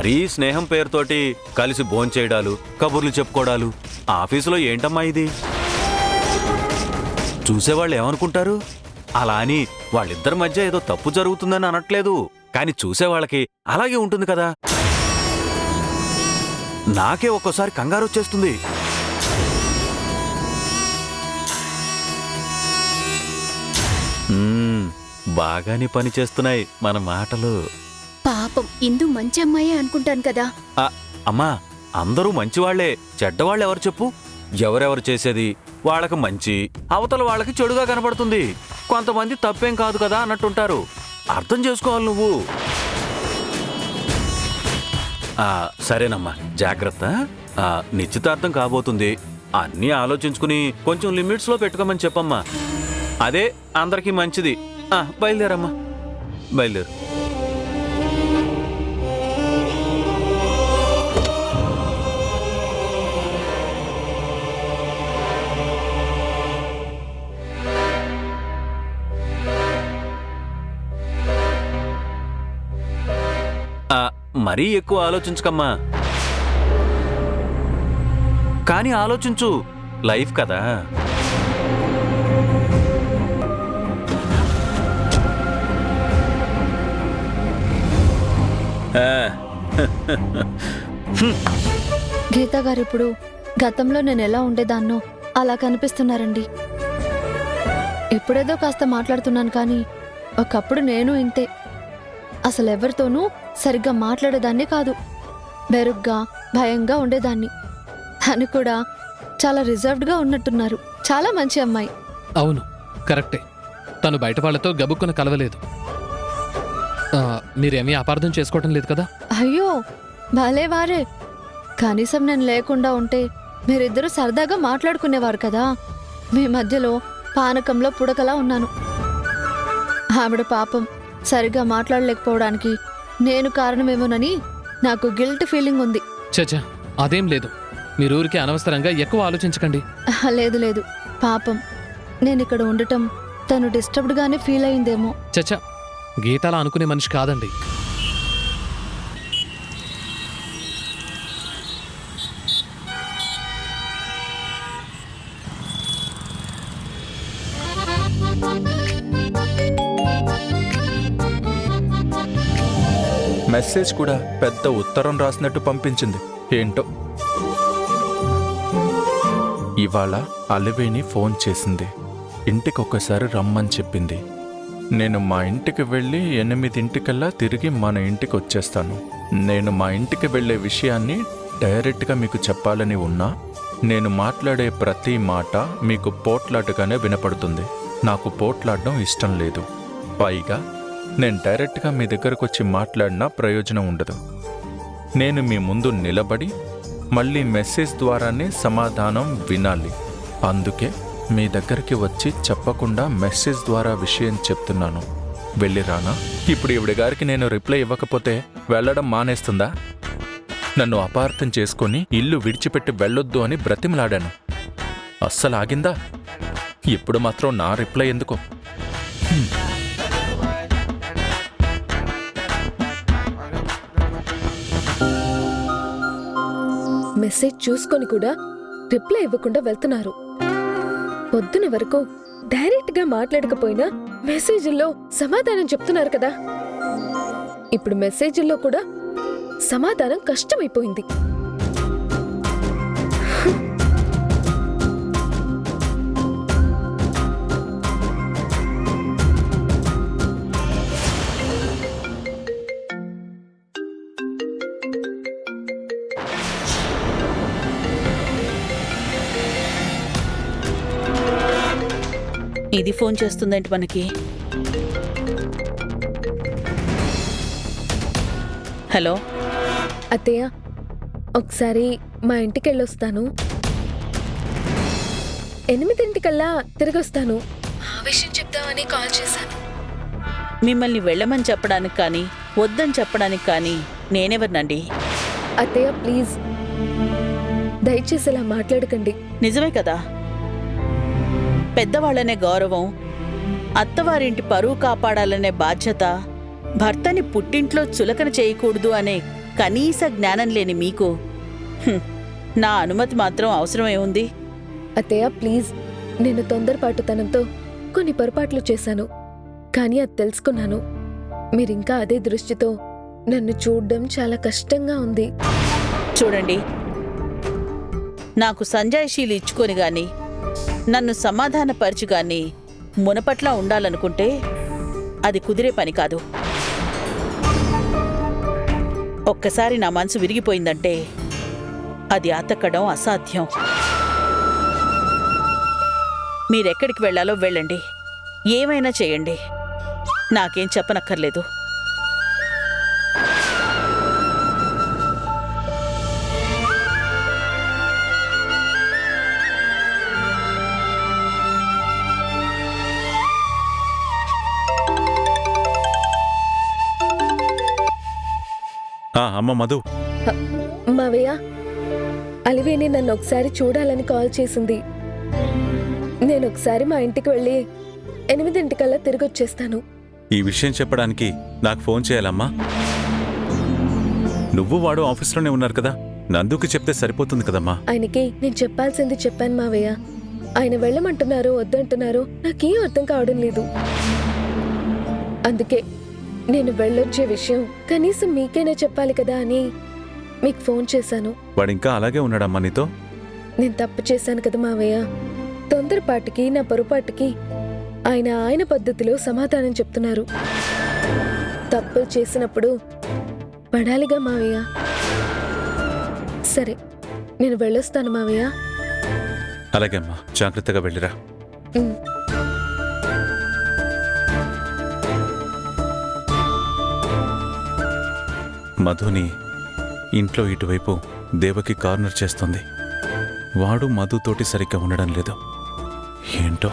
మరీ స్నేహం పేరుతోటి కలిసి భోంచేయడాలు, కబుర్లు చెప్పుకోవడాలు. ఆఫీసులో ఏంటమ్మా ఇది? చూసేవాళ్ళు ఏమనుకుంటారు? అలా అని వాళ్ళిద్దరి మధ్య ఏదో తప్పు జరుగుతుందని అనట్లేదు, కానీ చూసేవాళ్ళకి అలాగే ఉంటుంది కదా. నాకే ఒక్కోసారి కంగారు వచ్చేస్తుంది. బాగానే పనిచేస్తున్నాయి మన మాటలు. పాపం ఇందు మంచి అమ్మాయే అనుకుంటాను కదా. అమ్మా, అందరూ మంచివాళ్లే, చెడ్డవాళ్ళు ఎవరు చెప్పు? ఎవరెవరు చేసేది వాళ్ళకి మంచి, అవతల వాళ్ళకి చెడుగా కనబడుతుంది. కొంతమంది తప్పేం కాదు కదా అన్నట్టుంటారు. అర్థం చేసుకోవాలి నువ్వు. సరేనమ్మా, జాగ్రత్త. నిశ్చితార్థం కాబోతుంది, అన్నీ ఆలోచించుకుని కొంచెం లిమిట్స్లో పెట్టుకోమని చెప్పమ్మా. అదే అందరికీ మంచిది. బయలుదేరమ్మా, బయలుదేరు. మరీ ఎక్కువ ఆలోచించుకమ్మా. కానీ ఆలోచించు, లైఫ్ కదా. గీతా గారు ఇప్పుడు గతంలో నేను ఎలా ఉండేదాన్నో అలా కనిపిస్తున్నారండి. ఇప్పుడేదో కాస్త మాట్లాడుతున్నాను, కానీ ఒకప్పుడు నేను ఇంతే. అసలు ఎవరితోనూ సరిగ్గా మాట్లాడేదాన్ని కాదు. బెరుగ్గా, భయంగా ఉండేదాన్ని. అని కూడా చాలా రిజర్వ్డ్గా ఉన్నట్టున్నారు. చాలా మంచి అమ్మాయి. అవును, కరెక్టే. తను బయట వాళ్ళతో గబుక్కున కలవలేదు. మీరేమీ అపార్థం చేసుకోవటం లేదు కదా? అయ్యో, భలే వారే. కనీసం నేను లేకుండా ఉంటే మీరిద్దరూ సరదాగా మాట్లాడుకునేవారు కదా. మీ మధ్యలో పానకంలో పుడకలా ఉన్నాను. ఆవిడ పాపం సరిగా మాట్లాడలేకపోవడానికి నేను కారణమేమోనని నాకు గిల్ట్ ఫీలింగ్ ఉంది. చచ్చా, అదేం లేదు. మీరూరికి అనవసరంగా ఎక్కువ ఆలోచించకండి. లేదు లేదు, పాపం నేనిక్కడ ఉండటం తను డిస్టర్బ్డ్గానే ఫీల్ అయిందేమో. చచ్చా, గీతాలా అనుకునే మనిషి కాదండి. మెసేజ్ కూడా పెద్ద ఉత్తరం రాసినట్టు పంపించింది. ఏంటో. ఇవాళ అలివేణి ఫోన్ చేసింది. ఇంటికొకసారి రమ్మని చెప్పింది. నేను మా ఇంటికి వెళ్ళి 8 తిరిగి మన ఇంటికి వచ్చేస్తాను. నేను మా ఇంటికి వెళ్ళే విషయాన్ని డైరెక్ట్గా మీకు చెప్పాలని ఉన్నా, నేను మాట్లాడే ప్రతి మాట మీకు పోట్లాటగానే వినపడుతుంది. నాకు పోట్లాడడం ఇష్టం లేదు. పైగా నేను డైరెక్ట్గా మీ దగ్గరకు వచ్చి మాట్లాడినా ప్రయోజనం ఉండదు. నేను మీ ముందు నిలబడి మళ్ళీ మెసేజ్ ద్వారానే సమాధానం వినాలి. అందుకే మీ దగ్గరికి వచ్చి చెప్పకుండా మెసేజ్ ద్వారా విషయం చెప్తున్నాను. వెళ్ళిరానా? ఇప్పుడు ఈవిడ గారికి నేను రిప్లై ఇవ్వకపోతే వెళ్ళడం మానేస్తుందా? నన్ను అపార్థం చేసుకొని ఇల్లు విడిచిపెట్టి వెళ్ళొద్దు అని బ్రతిమలాడాను. అస్సలు ఆగిందా? ఇప్పుడు మాత్రం నా రిప్లై ఎందుకో? మెసేజ్ చూసుకొని కూడా రిప్లై ఇవ్వకుండా వెళ్తున్నారు. పొద్దున వరకు డైరెక్ట్ గా మాట్లాడకపోయినా మెసేజ్ల్లో సమాధానం చెప్తున్నారు కదా. ఇప్పుడు మెసేజ్ల్లో కూడా సమాధానం కష్టమైపోయింది. ఇది ఫోన్ చేస్తుందేంటి మనకి? హలో అత్తయ్య, ఒకసారి మా ఇంటికి వెళ్ళొస్తాను. 8 తిరిగి వస్తాను. ఆ విషయం చెప్దామని కాల్ చేశాను. మిమ్మల్ని వెళ్ళమని చెప్పడానికి కానీ వద్దని చెప్పడానికి కానీ నేనెవరినండి? అత్తయ్య ప్లీజ్, దయచేసి ఇలా మాట్లాడకండి. నిజమే కదా, పెద్దవాళ్ళనే గౌరవం, అత్తవారింటి పరువు కాపాడాలనే బాధ్యత, భర్తని పుట్టింట్లో చులకన చేయకూడదు అనే కనీస జ్ఞానం లేని మీకు నా అనుమతి మాత్రం అవసరమే ఉంది. అత్తయ్య ప్లీజ్, నేను తొందరపాటుతనంతో కొన్ని పొరపాట్లు చేశాను, కానీ అది తెలుసుకున్నాను. మీరింకా అదే దృష్టితో నన్ను చూడ్డం చాలా కష్టంగా ఉంది. చూడండి, నాకు సంజాయిషీలు ఇచ్చుకొని గాని నన్ను సమాధానపరిచి గాని మునపట్లా ఉండాలనుకుంటే అది కుదిరే పని కాదు. ఒక్కసారి నా మనసు విరిగిపోయిందంటే అది అతకడం అసాధ్యం. మీరెక్కడికి వెళ్లాలో వెళ్ళండి, ఏమైనా చేయండి, నాకేం చెప్పనక్కర్లేదు. అమ్మ మధు, మావయ్య, అలివేని నన్ను ఒకసారి చూడాలని కాల్ చేసింది. నేను ఒకసారి మా ఇంటికి వెళ్ళి 8 తిరిగి వచ్చేస్తాను. ఈ విషయం చెప్పడానికి నాకు ఫోన్ చేయాలమ్మా? నువ్వు వాడు ఆఫీస్లోనే ఉన్నారు కదా, నందుకి చెప్తే సరిపోతుంది కదమ్మా. ఆయనకి నేను చెప్పాల్సింది చెప్పాను మావయ్య. ఆయన వెళ్ళమంటున్నారో వద్దంటున్నారో నాకేం అర్థం కావడం లేదు. అందుకే నేను వెళ్ళొచ్చే విషయం కనీసం మీకైనా చెప్పాలి కదా అని మీకు ఫోన్ చేశాను. వాడింకా అలాగే ఉన్నాడమ్మా నీతో? నేను తప్పు చేశాను కదా మావయ్య. తొందరపాటికి నా పొరపాటుకి ఆయన పద్ధతిలో సమాధానం చెప్తున్నారు. తప్పులు చేసినప్పుడు పడాలిగా మావయ్య. సరే, నేను వెళ్ళొస్తాను మావయ్య. అలాగే అమ్మా, జాగ్రత్తగా వెళ్ళిరా. ఉమ్. మధుని ఇంట్లో ఇటువైపు దేవకి కార్నర్ చేస్తుంది. వాడు మధుతోటి సరిగ్గా ఉండడం లేదు. ఏంటో.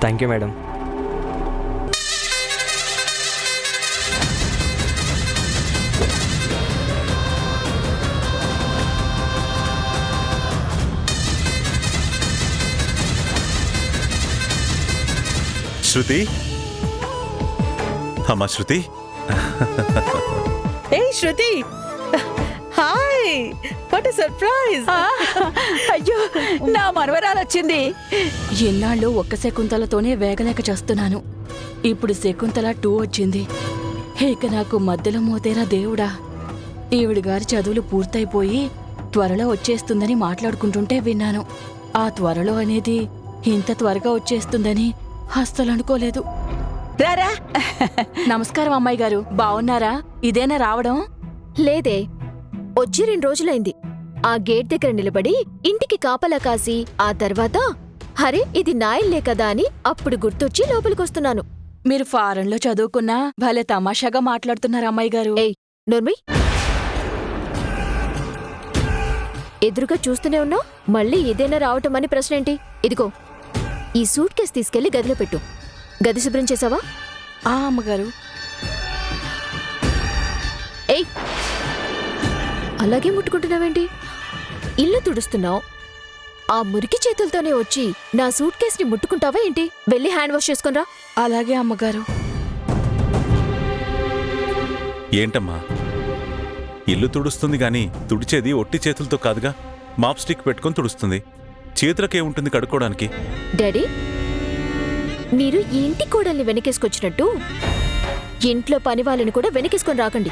Thank you madam. శృతి, అమ్మా శృతి. ఏయ్ శృతి, హాయ్, వాట్ ఎ సర్ప్రైజ్. అయ్యో, నా మనవరాలు వచ్చింది. ఎన్నాళ్ళు ఒక్క శకుంతలతోనే వేగలేక చేస్తున్నాను. ఇప్పుడు శకుంతల 2 వచ్చింది. ఇక నాకు మధ్యలో మోతేరా దేవుడా. ఈవిడ గారి చదువులు పూర్తయిపోయి త్వరలో వచ్చేస్తుందని మాట్లాడుకుంటుంటే విన్నాను. ఆ త్వరలో అనేది ఇంత త్వరగా వచ్చేస్తుందని అస్సలు అనుకోలేదు. రారా. నమస్కారం అమ్మాయి గారు, బావున్నారా? ఇదేనా రావడం? లేదే, వచ్చి 2 రోజులైంది. ఆ గేట్ దగ్గర నిలబడి ఇంటికి కాపలా కాసి ఆ తర్వాత హరే ఇది నా ఇల్లే కదా అని అప్పుడు గుర్తొచ్చి లోపలికొస్తున్నాను. మీరు ఫారెన్లో చదువుకున్నా భలే తమాషాగా మాట్లాడుతున్నారు అమ్మాయి గారు. ఏయ్ నోర్మి, ఎదురుగా చూస్తూనే ఉన్నావు, మళ్ళీ ఇదేనా రావటం అని ప్రశ్న ఏంటి? ఇదిగో, ఈ సూట్ కేసు తీసుకెళ్లి గదిలో పెట్టు. గది శుభ్రం చేసావా? ఆ అమ్మగారు. ఏయ్, అలాగే ముట్టుకుంటున్నావేంటి? ఇల్లు తుడుస్తున్నావు, ఆ మురికి చేతులతోనే వచ్చి నా సూట్ కేసుని ముట్టుకుంటావా ఏంటి? వెళ్ళి హ్యాండ్ వాష్ చేసుకునిరా. అలాగే అమ్మగారు. ఏంటమ్మా, ఇల్లు తుడుస్తుంది గాని తుడిచేది ఒట్టి చేతులతో కాదుగా. మాప్ స్టిక్ పెట్టుకొని తుడుస్తుంది. చేతులకేముంటుంది కడుక్కోవడానికి? డాడీ, మీరు ఈ ఇంటి కోడల్ని వెనకేసుకొచ్చినట్టు ఇంట్లో పని వాళ్ళని కూడా వెనకేసుకొని రాకండి.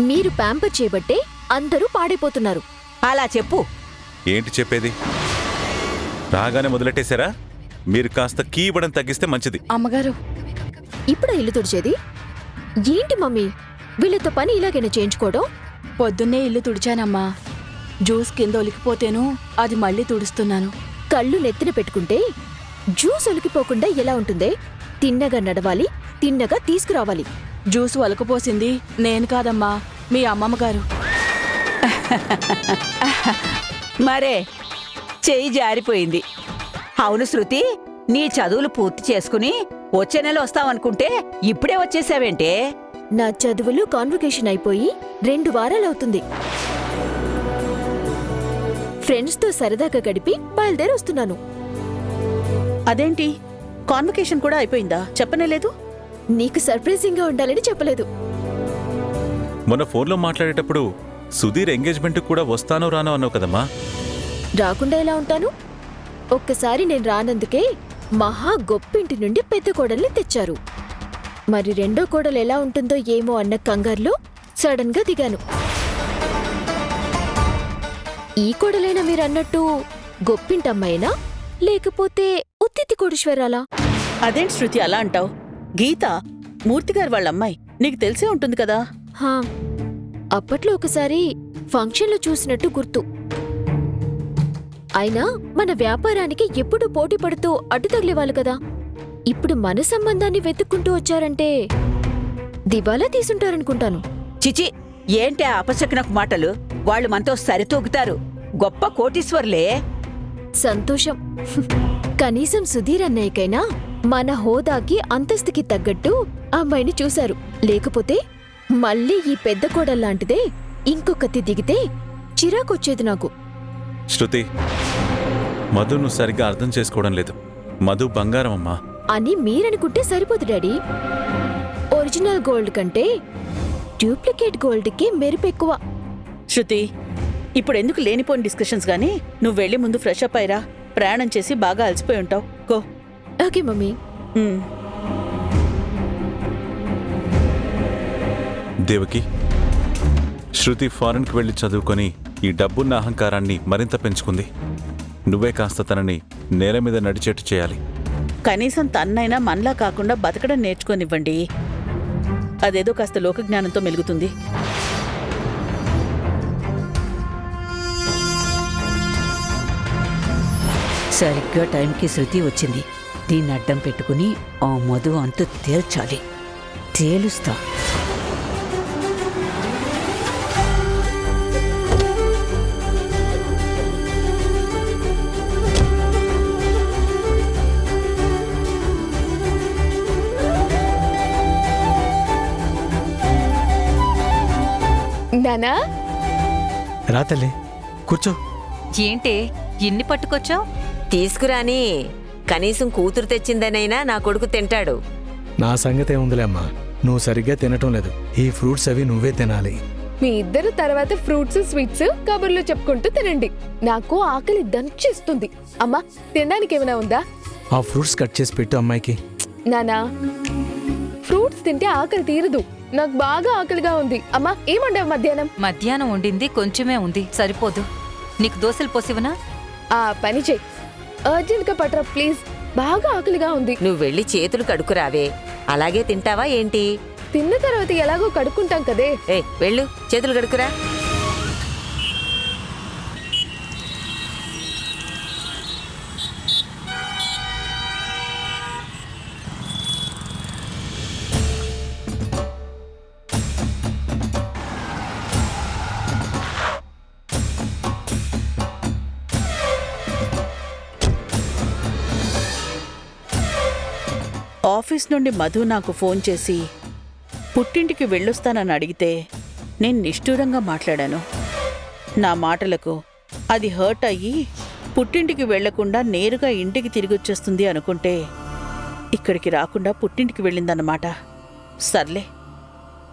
మీరు ప్యాంపర్ చేయబట్టే అందరూ పాడైపోతున్నారు. అలా చెప్పు. ఏంటి చెప్పేది? రాగానే మొదలెట్టేశారా? మీరు కాస్త కీ ఇవ్వడం తగ్గిస్తే మంచిది. అమ్మగారు, ఇప్పుడా ఇల్లు తుడిచేది? ఏంటి మమ్మీ, వీళ్ళతో పని ఇలాగైనా చేయించుకోవడం? పొద్దున్నే ఇల్లు తుడిచానమ్మా. జ్యూస్ కింద ఒలికిపోతేను అది మళ్ళీ తుడుస్తున్నాను. కళ్ళు నెత్తిన పెట్టుకుంటే జ్యూస్ ఒలికిపోకుండా ఎలా ఉంటుందే? తిన్నగా నడవాలి, తిన్నగా తీసుకురావాలి. జ్యూస్ ఒలకపోసింది నేను కాదమ్మా, మీ అమ్మమ్మ గారు. మరే చెయ్యి జారిపోయింది. అవును శృతి, నీ చదువులు పూర్తి చేసుకుని వచ్చే నెల వస్తావనుకుంటే ఇప్పుడే వచ్చేసావేంటే? నా చదువులు కాన్వకేషన్ అయిపోయి 2 వారాలవుతుంది. ఫ్రెండ్స్తో సరదాగా గడిపి బయలుదేరి వస్తున్నాను. అదేంటి, కాన్వకేషన్ కూడా అయిపోయిందా? చెప్పనే లేదు. నీకు సర్ప్రైజింగ్ గా ఉండాలని చెప్పలేదు. మొన్న ఫోన్లో మాట్లాడేటప్పుడు సుధీర్ ఎంగేజ్మెంట్ కూడా వస్తానో రానో అన్నావు కదమ్మా. రాకుండా ఎలా ఉంటాను? ఒక్కసారి నేను రానందుకే మహా గొప్పింటి నుండి పెద్ద కోడల్ని తెచ్చారు. మరి రెండో కోడలు ఎలా ఉంటుందో ఏమో అన్న కంగారులో సడన్ గా దిగాను. ఈ కోడలైనా మీరన్నట్టు గొప్పింటమ్మాయినా లేకపోతే ఉత్తితి కోడీశ్వరాలా? అదేంటి శృతి అలా అంటావు? గీత మూర్తిగారు వాళ్ళ అమ్మాయి, నీకు తెలిసే ఉంటుంది కదా. హా, అప్పట్లో ఒకసారి ఫంక్షన్లో చూసినట్టు గుర్తు. అయినా మన వ్యాపారానికి ఎప్పుడూ పోటీ పడుతూ అడ్డు తగిలేవాళ్ళు కదా. ఇప్పుడు మన సంబంధాన్ని వెతుక్కుంటూ వచ్చారంటే దివాలా తీసుంటారనుకుంటాను. చిచి, ఏంటే అపశకునకు మాటలు? వాళ్ళు మనతో సరితూగుతారు. గొప్ప కోటీశ్వర్లే. సంతోషం. కనీసం సుధీర్ అన్నయ్యకైనా మన హోదాకి అంతస్తుకి తగ్గట్టు అమ్మాయిని చూశారు. లేకపోతే మళ్ళీ ఈ పెద్ద కోడల్లాంటిదే ఇంకొకతి దిగితే చిరాకొచ్చేది నాకు. శృతి, మధు నువ్వు సరిగ్గా అర్థం చేసుకోవడం లేదు. మధు బంగారం అమ్మా అని మీరనుకుంటే సరిపోదు డాడీ. ఒరిజినల్ గోల్డ్ కంటే డూప్లికేట్ గోల్డ్కి మెరుపెక్కువ. శృతి, ఇప్పుడు ఎందుకు లేనిపోని డిస్కషన్స్ గానీ నువ్వు వెళ్ళి ముందు ఫ్రెష్ అప్ అయ్యిరా. ప్రయాణం చేసి బాగా అలసిపోయి ఉంటావు. Go. Okay mummy. Devaki, Shruti ఫారెన్కి వెళ్ళి చదువుకొని ఈ డబ్బున్న అహంకారాన్ని మరింత పెంచుకుంది. నువ్వే కాస్త తనని నేల మీద నడిచేట్టు చేయాలి. కనీసం తన్నైనా మనలా కాకుండా బతకడం నేర్చుకోనివ్వండి. అదేదో కాస్త లోకజ్ఞానంతో మెలుగుతుంది. సరిగ్గా టైంకి శృతి వచ్చింది. దీన్ని అడ్డం పెట్టుకుని ఆ మధు అంతు తేల్చాలి. తేలుస్తా. నానా, రా తల్లి, కూర్చో. ఏంటే ఇన్ని పట్టుకొచ్చావు? తీసుకురాని, కనీసం కూతురు తెచ్చిందనైనా నా కొడుకు తింటాడు. నా సంగతే ఉందిలే అమ్మా, నువ్వు సరిగ్గా తినటం లేదు. ఈ ఫ్రూట్స్ అవి నువ్వే తినాలి. మీ ఇద్దరు తర్వాత ఫ్రూట్స్ స్వీట్స్ కబుర్లు చెప్పుకుంటూ తినండి. నాకు ఆకలి దంచేస్తుంది. అమ్మా, తినడానికి ఏమైనా ఉందా? ఆ ఫ్రూట్స్ కట్ చేసి పెట్టు అమ్మాయికి. నానా, ఫ్రూట్స్ తింటే ఆకలి తీరదు. నాకు బాగా ఆకలిగా ఉంది. అమ్మా, ఏమండావు మధ్యాహ్నం? మధ్యాహ్నం వండింది కొంచెమే ఉంది, సరిపోదు. నీకు దోశలు పోసివనా? ఆ పని చెయ్యి, అర్జెంట్ గా పట్రా ప్లీజ్. బాగా ఆకలిగా ఉంది. నువ్వు వెళ్ళి చేతులు కడుక్కురావే. అలాగే తింటావా ఏంటి? తిన్న తర్వాత ఎలాగో కడుక్కుంటాం కదే. వెళ్ళు, చేతులు కడుక్కురా. ఆఫీస్ నుండి మధు నాకు ఫోన్ చేసి పుట్టింటికి వెళ్ళొస్తానని అడిగితే నేను నిష్ఠూరంగా మాట్లాడాను. నా మాటలకు అది హర్ట్ అయ్యి పుట్టింటికి వెళ్లకుండా నేరుగా ఇంటికి తిరిగొచ్చేస్తుంది అనుకుంటే ఇక్కడికి రాకుండా పుట్టింటికి వెళ్ళిందన్నమాట. సర్లే,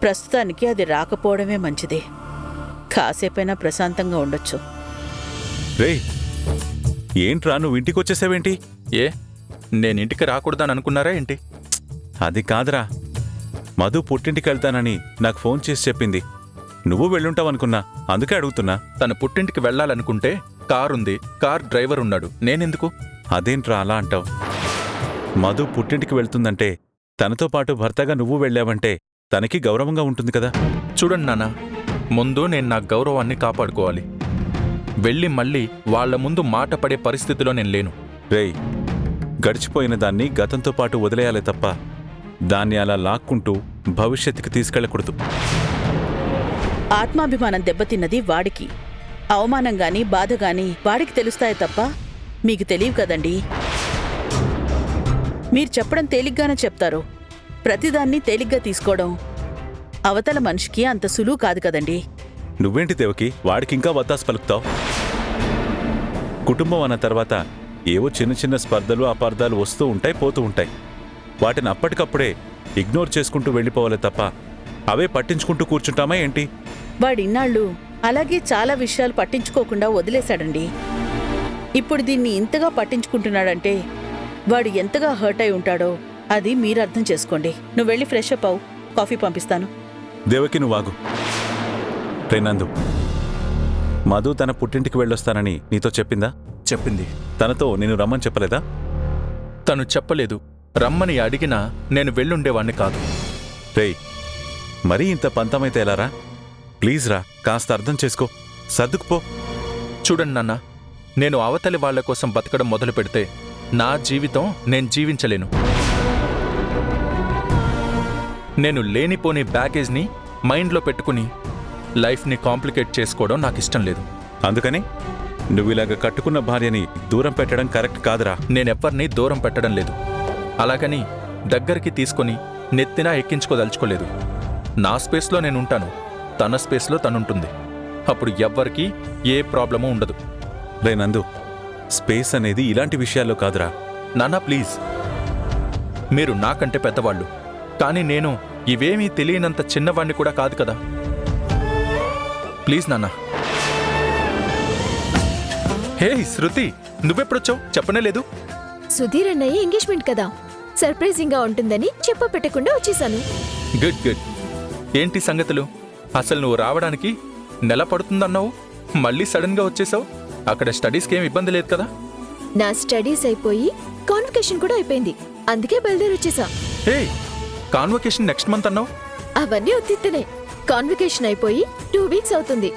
ప్రస్తుతానికి అది రాకపోవడమే మంచిది. కాసేపైనా ప్రశాంతంగా ఉండొచ్చు. రేయ్, ఏంట్రా నువ్వు ఇంటికి వచ్చేసావేంటి? ఏ, నేను ఇంటికి రాకూడదని అనుకున్నారా ఏంటి? అది కాదురా, మధు పుట్టింటికి వెళ్తానని నాకు ఫోన్ చేసి చెప్పింది. నువ్వు వెళ్ళుంటావనుకున్నా, అందుకే అడుగుతున్నా. తన పుట్టింటికి వెళ్ళాలనుకుంటే కారుంది, కార్ డ్రైవర్ ఉన్నాడు, నేనెందుకు? అదేంట్రా అలా అంటావు? మధు పుట్టింటికి వెళ్తుందంటే తనతో పాటు భర్తగా నువ్వు వెళ్ళావంటే తనకి గౌరవంగా ఉంటుంది కదా. చూడండి నాన్న, ముందు నేను నా గౌరవాన్ని కాపాడుకోవాలి. వెళ్ళి మళ్ళీ వాళ్ల ముందు మాట పడే పరిస్థితిలో నేను లేను. రేయ్, గడిచిపోయిన దాన్ని గతంతో పాటు వదిలేయాలే తప్ప దాన్ని అలా లాక్కుంటూ భవిష్యత్తుకి తీసుకెళ్లకూడదు. ఆత్మాభిమానం దెబ్బతిన్నది వాడికి. అవమానం గాని బాధ గాని వాడికి తెలుస్తాయి తప్ప మీకు తెలియవు కదండి. మీరు చెప్పడం తేలిగ్గానే చెప్తారు, ప్రతిదాన్ని తేలిగ్గా తీసుకోవడం అవతల మనిషికి అంత సులువు కాదు కదండి. నువ్వేంటి దేవకి వాడికింకా వత్తాసు పలుకుతావు? కుటుంబం అన్న తర్వాత ఏవో చిన్న చిన్న స్పర్ధలు అపార్థాలు వస్తూ ఉంటాయి, పోతూ ఉంటాయి. వాటిని అప్పటికప్పుడే ఇగ్నోర్ చేసుకుంటూ వెళ్ళిపోవాలి తప్ప అవే పట్టించుకుంటూ కూర్చుంటామా ఏంటి? వాడిన్నాళ్ళు అలాగే చాలా విషయాలు పట్టించుకోకుండా వదిలేశాడండి. ఇప్పుడు దీన్ని ఇంతగా పట్టించుకుంటున్నాడంటే వాడు ఎంతగా హర్ట్ అయి ఉంటాడో అది మీరు అర్థం చేసుకోండి. నువ్వు వెళ్ళి ఫ్రెష్ అప్ అవు, కాఫీ పంపిస్తాను. దేవకి నువ్వాగు. రేనందు, మధు తన పుట్టింటికి వెళ్ళొస్తానని నీతో చెప్పిందా? చెప్పింది. తనతో నేను రమ్మని చెప్పలేదా? తను చెప్పలేదు. రమ్మని అడిగినా నేను వెళ్ళుండేవాణ్ణి కాదు. రేయ్, మరీ ఇంత పంతమైతే ఎలారా? ప్లీజ్ రా, కాస్త అర్థం చేసుకో, సర్దుకుపో. చూడండి నాన్న, నేను అవతలి వాళ్ల కోసం బతకడం మొదలు పెడితే నా జీవితం నేను జీవించలేను. నేను లేనిపోని బ్యాగేజ్ని మైండ్లో పెట్టుకుని లైఫ్ని కాంప్లికేట్ చేసుకోవడం నాకు ఇష్టం లేదు. అందుకని నువ్విలాగ కట్టుకున్న భార్యని దూరం పెట్టడం కరెక్ట్ కాదురా. నేనెవ్వరినీ దూరం పెట్టడం లేదు. అలాగని దగ్గరికి తీసుకొని నెత్తినా ఎక్కించుకోదలుచుకోలేదు. నా స్పేస్లో నేనుంటాను, తన స్పేస్లో తనుంటుంది. అప్పుడు ఎవ్వరికీ ఏ ప్రాబ్లమూ ఉండదు. రేనందు, స్పేస్ అనేది ఇలాంటి విషయాల్లో కాదురా. నాన్న ప్లీజ్, మీరు నాకంటే పెద్దవాళ్ళు, కానీ నేను ఇవేమీ తెలియనంత చిన్నవాణ్ణి కూడా కాదు కదా. ప్లీజ్ నాన్న. హే శృతి, నువ్వెప్పుడొచ్చావు? చెప్పనే లేదు. సుధీర్ అన్నయ్య ఎంగేజ్మెంట్ కదా, సర్ప్రైజింగ్ గా ఉంటుందని చెప్ప పెట్టకుండా వచ్చేసాను. Good good. ఏంటి సంగతులు? అసలు నువ్వు రావడానికి నెల పడుతుందన్నావు, మళ్ళీ సడన్ గా వచ్చేసావు. అక్కడ స్టడీస్కి ఏం ఇబ్బంది లేదు కదా? నా స్టడీస్ అయిపోయి కాన్వకేషన్ కూడా అయిపోయింది, అందుకే బయలుదేరి వచ్చేసా. హే, కాన్వకేషన్ నెక్స్ట్ మంత్ అన్నావు. అవన్నీ ఉత్తిత్తనే. కాన్వకేషన్ అయిపోయి 2 వీక్స్ అవుతుంది.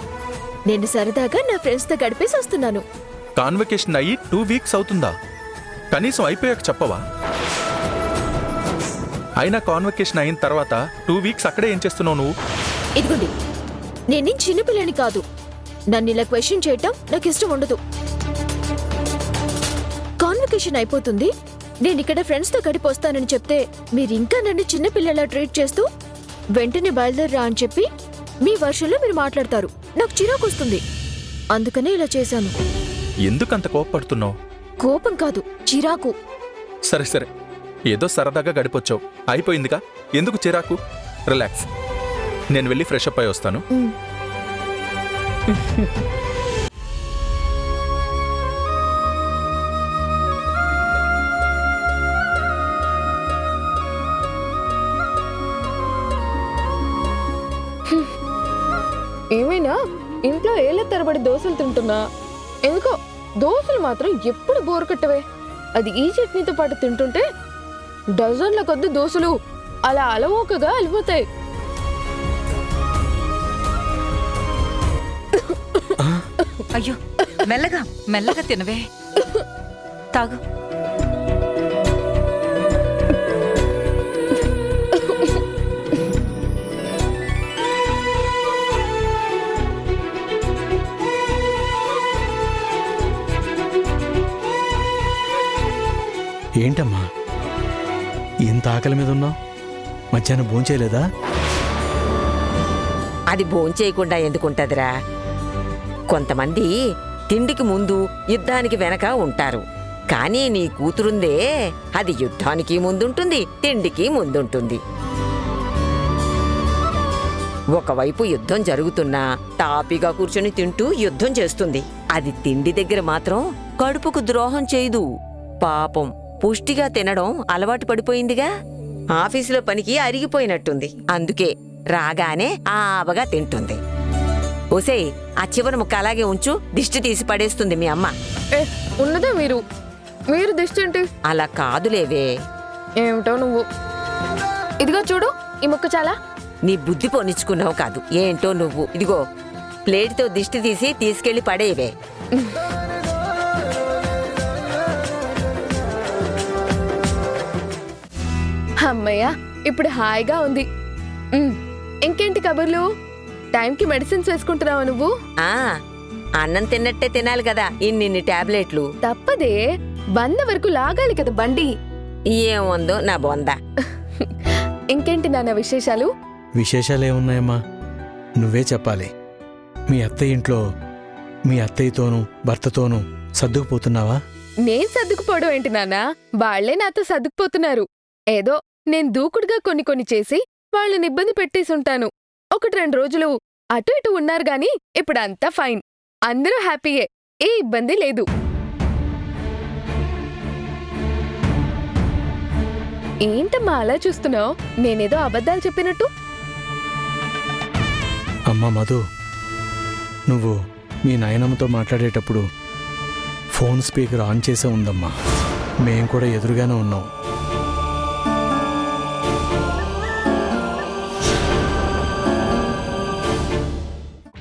నేను సరదాగా నా ఫ్రెండ్స్ తో గడిపేసి వస్తున్నాను. కాన్వకేషన్ అయ్యి 2 వీక్స్ అవుతుందా? కనీసం అయిపోయాక చెప్పవా? అయినా కాన్వకేషన్ అయిన తర్వాత 2 వీక్స్ అక్కడే ఏం చేస్తున్నావు నువ్వు? ఇదిగోండి, నేనేం చిన్నపిల్లని కాదు. నన్ను ఇలా క్వశ్చన్ చేయటం నాకు ఇష్టం ఉండదు. కాన్వకేషన్ అయిపోతుంది, నేను ఇక్కడ ఫ్రెండ్స్ తో గడిపొస్తానని చెప్తే మీరింకా నన్ను చిన్నపిల్లలా ట్రీట్ చేస్తూ వెంటనే బయలుదేరరా అని చెప్పి మీ వర్షంలో మీరు మాట్లాడతారు. నాకు చిరాకు వస్తుంది, అందుకనే ఇలా చేశాను. ఎందుకంత కోపపడుతున్నావు? కోపం కాదు, చిరాకు. సరే సరే, ఏదో సరదాగా గడిపొచ్చావు, అయిపోయిందిగా, ఎందుకు చిరాకు? రిలాక్స్. నేను వెళ్ళి ఫ్రెష్ అప్ అయి వస్తాను. ఏమైనా ఇంట్లో ఏళ్ల తరబడి దోశలు తింటున్నా, ఎందుకో దోశలు మాత్రం ఎప్పుడు బోరు కట్టవే. అది ఈ చట్నీతో పాటు తింటుంటే డజన్ల కొద్ది దోశలు అలా అలవోకగా అలిపోతాయి. అయ్యో, మెల్లగా మెల్లగా తినవే, తాగు. ఏంటమ్మా ఇంత ఆకలి మీద ఉన్నావు? మధ్యాహ్నం భోంచేయలేదా? అది భోంచేయకుండా ఎందుకుంటదిరా? కొంతమంది తిండికి ముందు యుద్ధానికి వెనక ఉంటారు. కానీ నీ కూతురుందే, అది యుద్ధానికి ముందుంటుంది, తిండికి ముందుంటుంది. ఒకవైపు యుద్ధం జరుగుతున్నా తాపిగా కూర్చొని తింటూ యుద్ధం చేస్తుంది. అది తిండి దగ్గర మాత్రం కడుపుకు ద్రోహం చేయదు. పాపం పుష్టిగా తినడం అలవాటు పడిపోయిందిగా. ఆఫీసులో పనికి అరిగిపోయినట్టుంది, అందుకే రాగానే ఆవగా తింటుంది. ఓసే, ఆ చివరి ముక్క అలాగే ఉంచు, దిష్టి తీసి పడేస్తుంది మీ అమ్మ. ఉన్నదే మీరు దిష్టి ఏంటి? అలా కాదులేవే. ఏమిటో నువ్వు. ఇదిగో చూడు, ఈ ముక్క చాలా. నీ బుద్ధి పోనిచ్చుకున్నావు కాదు, ఏంటో నువ్వు. ఇదిగో ప్లేట్తో దిష్టి తీసి తీసుకెళ్లి పడేవే. అమ్మయ్యా, ఇప్పుడు హాయిగా ఉంది. ఇంకేంటి కబుర్లు? టైంకి మెడిసిన్స్ వేసుకుంటున్నావా నువ్వు? అన్నం తిన్నట్టే తినాలి కదా ఇన్నిన్ని టాబ్లెట్లు. తప్పదే, బంద వరకు లాగాలి కదా బండి. ఏముందో నా బొంద. ఇంకేంటి నాన్న విశేషాలు? విశేషాలేమున్నాయమ్మా, నువ్వే చెప్పాలి. మీ అత్తయ్య ఇంట్లో మీ అత్తయ్యతోనూ భర్తతోనూ సర్దుకుపోతున్నావా? నేను సర్దుకుపోవడం ఏంటి నాన్న, వాళ్లే నాతో సర్దుకుపోతున్నారు. ఏదో నేను దూకుడుగా కొన్ని చేసి వాళ్ళని ఇబ్బంది పెట్టేసుంటాను. 1-2 రోజులు అటు ఇటు ఉన్నారు గాని ఇప్పుడంతా ఫైన్. అందరూ హ్యాపీయే, ఏ ఇబ్బంది లేదు. ఏంటమ్మా అలా చూస్తున్నావు? నేనేదో అబద్ధాలు చెప్పినట్టు. అమ్మా మధు, నువ్వు మీ నాయనమ్మతో మాట్లాడేటప్పుడు ఫోన్ స్పీకర్ ఆన్ చేసే ఉందమ్మా. మేం కూడా ఎదురుగానే ఉన్నాం.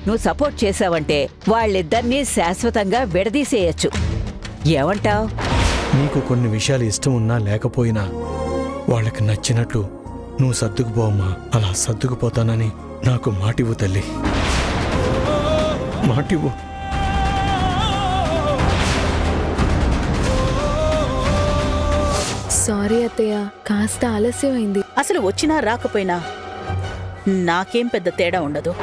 నువ్వు సపోర్ట్ చేసావంటే వాళ్ళిద్దరినీ శాశ్వతంగా విడదీసేయచ్చు. ఏమంటావ్? నీకు కొన్ని విషయాలు ఇష్టం ఉన్నా లేకపోయినా వాళ్ళకి నచ్చినట్లు నువ్వు సర్దుకుపోమ్మా. అలా సర్దుకుపోతానని నాకు మాటివ్వు తల్లి, మాటివ్వు. సారీ అత్తయ్య, కాస్త ఆలస్యమైంది. అసలు వచ్చినా రాకపోయినా నాకేం పెద్ద తేడా ఉండదు.